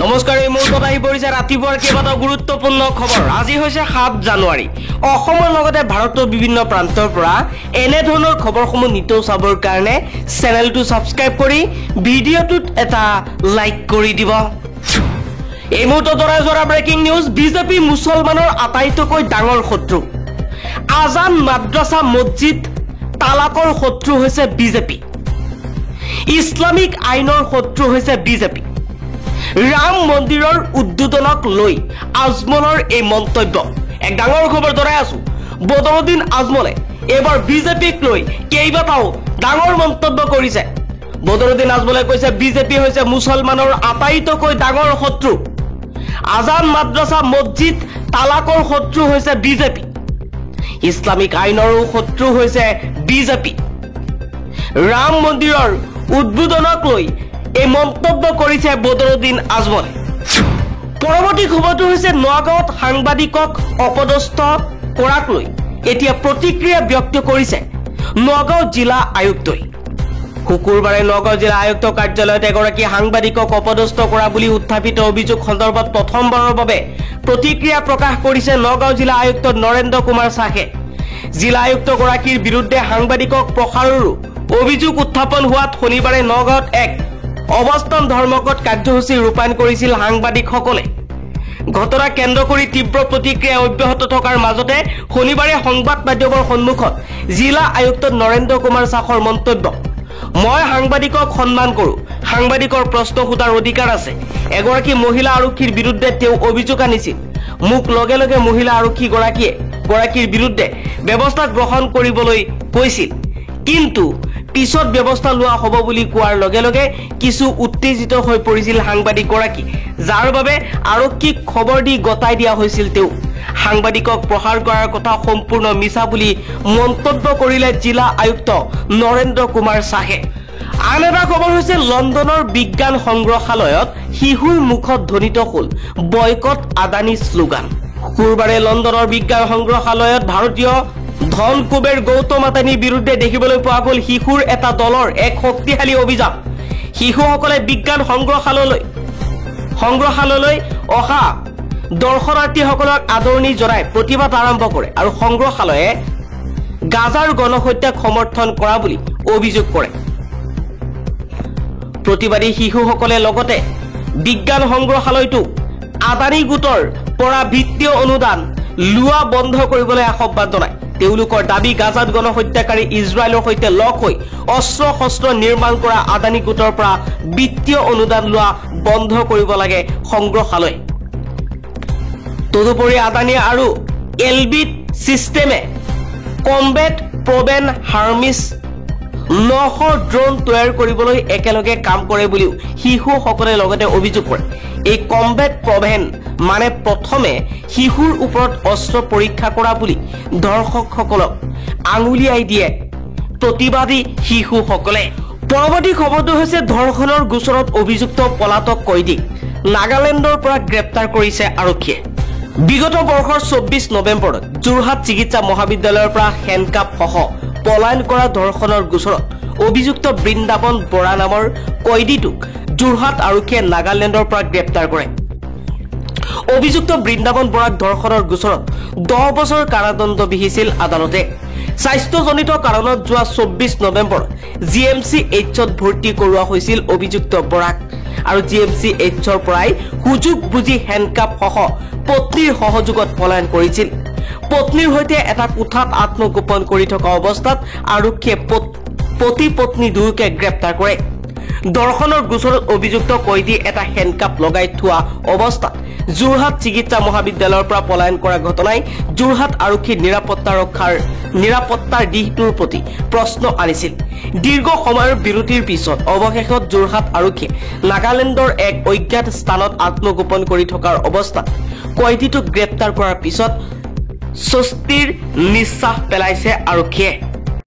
নমস্কাৰ, এই মুহূৰ্তত আহি পৰিছে ৰাতিপুৱাৰ কেইবাটাও গুৰুত্বপূৰ্ণ খবৰ। আজি হৈছে 7 জানুৱাৰী। অসমৰ লগতে ভাৰতৰ বিভিন্ন প্ৰান্তৰ পৰা এনে ধৰণৰ খবৰসমূহ নিতৌ চাবৰ কাৰণে চেনেলটো ছাবস্ক্ৰাইব কৰি ভিডিঅ'টোত এটা লাইক কৰি দিব। এই মুহূৰ্তত জনাই যোৱা ব্ৰেকিং নিউজ। বিজেপি মুছলমানৰ আটাইতকৈ ডাঙৰ শত্ৰু। আজান, মাদ্ৰাছা, মছজিদ, তালাকৰ শত্ৰু হৈছে বিজেপি। ইছলামিক আইনৰ শত্ৰু হৈছে বিজেপি। ৰাম মন্দিৰৰ উদ্বোধনক লৈ আজমলৰ এই মন্তব্য। এক ডাঙৰ খবৰ জনাই আছো। বদৰুদ্দিন আজমলে এবাৰ বিজেপিক লৈ কেইবাটাও ডাঙৰ মন্তব্য কৰিছে। বদৰুদ্দিন আজমলে কৈছে বিজেপি হৈছে মুছলমানৰ আটাইতকৈ ডাঙৰ শত্ৰু। আজান, মাদ্ৰাছা, মছজিদ, তালাকৰ শত্ৰু হৈছে বিজেপি। ইছলামিক আইনৰো শত্ৰু হৈছে বিজেপি। ৰাম মন্দিৰৰ উদ্বোধনক লৈ এই মন্তব্য কৰিছে বদৰুদ্দিন আজমলে। পৰৱৰ্তী খবৰটো হৈছে নগাঁৱত সাংবাদিকক অপদস্থ কৰাক লৈ এতিয়া প্ৰতিক্ৰিয়া ব্যক্ত কৰিছে নগাঁও জিলা আয়ুক্তই। শুকুৰবাৰে নগাঁও জিলা আয়ুক্ত কাৰ্যালয়ত এগৰাকী সাংবাদিকক অপদস্থ কৰা বুলি উত্থাপিত অভিযোগ সন্দৰ্ভত প্ৰথমবাৰৰ বাবে প্ৰতিক্ৰিয়া প্ৰকাশ কৰিছে নগাঁও জিলা আয়ুক্ত নৰেন্দ্ৰ কুমাৰ সাহে। জিলা আয়ুক্তগৰাকীৰ বিৰুদ্ধে সাংবাদিকক প্ৰসাৰৰো অভিযোগ উত্থাপন হোৱাত শনিবাৰে নগাঁৱত এক অৱস্থান ধৰ্মঘট কাৰ্যসূচী ৰূপায়ণ কৰিছিল সাংবাদিকসকলে। ঘটনা কেন্দ্ৰ কৰি তীব্ৰ প্ৰতিক্ৰিয়া অব্যাহত থকাৰ মাজতে শনিবাৰে সংবাদ মাধ্যমৰ সন্মুখত জিলা আয়ুক্ত নৰেন্দ্ৰ কুমাৰ সাহৰ মন্তব্য। মই সাংবাদিকক সন্মান কৰোঁ। সাংবাদিকৰ প্ৰশ্ন সোধাৰ অধিকাৰ আছে। এগৰাকী মহিলা আৰক্ষীৰ বিৰুদ্ধে তেওঁ অভিযোগ আনিছিল। মোক লগে লগে মহিলা আৰক্ষীগৰাকীৰ বিৰুদ্ধে ব্যৱস্থা গ্ৰহণ কৰিবলৈ কৈছিল, কিন্তু পিছত ব্যৱস্থা লোৱা হ'ব বুলি কোৱাৰ লগে লগে কিছু উত্তেজিত হৈ পৰিছিল সাংবাদিকগৰাকী, যাৰ বাবে আৰক্ষীক খবৰ দি গতাই দিয়া হৈছিল। তেওঁ সাংবাদিকক প্ৰহাৰ কৰাৰ কথা সম্পূৰ্ণ মিছা বুলি মন্তব্য কৰিলে জিলা আয়ুক্ত নৰেন্দ্ৰ কুমাৰ সাহে। আন এটা খবৰ হৈছে লণ্ডনৰ বিজ্ঞান সংগ্ৰহালয়ত শিশুৰ মুখত ধ্বনিত হ'ল বয়কট আদানী শ্লোগান। শুকুৰবাৰে লণ্ডনৰ বিজ্ঞান সংগ্ৰহালয়ত ভাৰতীয় ধন কুবেৰ গৌতম আদানীৰ বিৰুদ্ধে দেখিবলৈ পোৱা গ'ল শিশুৰ এটা দলৰ এক শক্তিশালী অভিযান। শিশুসকলে বিজ্ঞান সংগ্ৰহালয়লৈ অহা দৰ্শনাৰ্থীসকলক আদৰণি জনাই প্ৰতিবাদ আৰম্ভ কৰে আৰু সংগ্ৰহালয়ে গাজাৰ গণহত্যাক সমৰ্থন কৰা বুলি অভিযোগ কৰে। প্ৰতিবাদী শিশুসকলে লগতে বিজ্ঞান সংগ্ৰহালয়টো আদানী গোটৰ পৰা বিত্তীয় অনুদান লোৱা বন্ধ কৰিবলৈ আহ্বান জনায়। তেওঁলোকৰ দাবী, গাজাত গণহত্যাকাৰী ইজৰাইলৰ সৈতে লগ হৈ অস্ত্ৰ শস্ত্ৰ নিৰ্মাণ কৰা আদানী গোটৰ পৰা বিত্তীয় অনুদান লোৱা বন্ধ কৰিব লাগে সংগ্ৰহালয়। তদুপৰি আদানী আৰু এলবিট চিষ্টেমে কম্বেট প্ৰবেন হাৰ্মিছ 900 ড্ৰোন তৈয়াৰ কৰিবলৈ একেলগে কাম কৰে বুলিও শিশুসকলে লগতে অভিযোগ কৰে। এই কম্বেট প্ৰভেন মানে প্ৰথমে শিশুৰ ওপৰত অস্ত্ৰ পৰীক্ষা কৰা বুলি দৰ্শকসকলক আঙুলিয়াই দিয়ে প্ৰতিবাদী শিশুসকলে। পৰৱৰ্তী খবৰটো হৈছে ধৰ্ষণৰ গোচৰত অভিযুক্ত পলাতক কয়দীক নাগালেণ্ডৰ পৰা গ্ৰেপ্তাৰ কৰিছে আৰক্ষীয়ে। বিগত বৰ্ষৰ 24 নৱেম্বৰত যোৰহাট চিকিৎসা মহাবিদ্যালয়ৰ পৰা হেণ্ডকাপসহ পলায়ন কৰা ধৰ্ষণৰ গোচৰত অভিযুক্ত বৃন্দাবন বৰা নামৰ কয়দীটোক যোৰহাট আৰক্ষীয়ে নাগালেণ্ডৰ পৰা গ্ৰেপ্তাৰ কৰে। অভিযুক্ত বৃন্দাবন বৰাক ধৰ্ষণৰ গোচৰত 10 বছৰ কাৰাদণ্ড বিহিছিল আদালতে। স্বাস্থ্যজনিত কাৰণত যোৱা 24 নৱেম্বৰত GMCHত ভৰ্তি কৰোৱা হৈছিল অভিযুক্ত বৰাক আৰু GMCHৰ পৰাই সুযোগ বুজি হেণ্ডকাপসহ পত্নীৰ সহযোগত পলায়ন কৰিছিল। পত্নীৰ সৈতে এটা কোঠাত আত্মগোপন কৰি থকা অৱস্থাত আৰক্ষীয়ে পতি পত্নী দুয়োকে গ্ৰেপ্তাৰ কৰে। ধৰ্ষণৰ গোচৰত অভিযুক্ত কয়দী এটা হেণ্ডকাপ লগাই থোৱা অৱস্থাত যোৰহাট চিকিৎসা মহাবিদ্যালয়ৰ পৰা পলায়ন কৰা ঘটনাই যোৰহাট আৰক্ষীৰ নিৰাপত্তাৰ দিশটোৰ প্ৰতি প্ৰশ্ন আনিছিল। দীৰ্ঘ সময়ৰ বিৰতিৰ পিছত অৱশেষত যোৰহাট আৰক্ষীয়ে নাগালেণ্ডৰ এক অজ্ঞাত স্থানত আত্মগোপন কৰি থকাৰ অৱস্থাত কয়দীটোক গ্ৰেপ্তাৰ কৰাৰ পিছত স্বস্তিৰ নিশ্বাস পেলাইছে আৰক্ষীয়ে।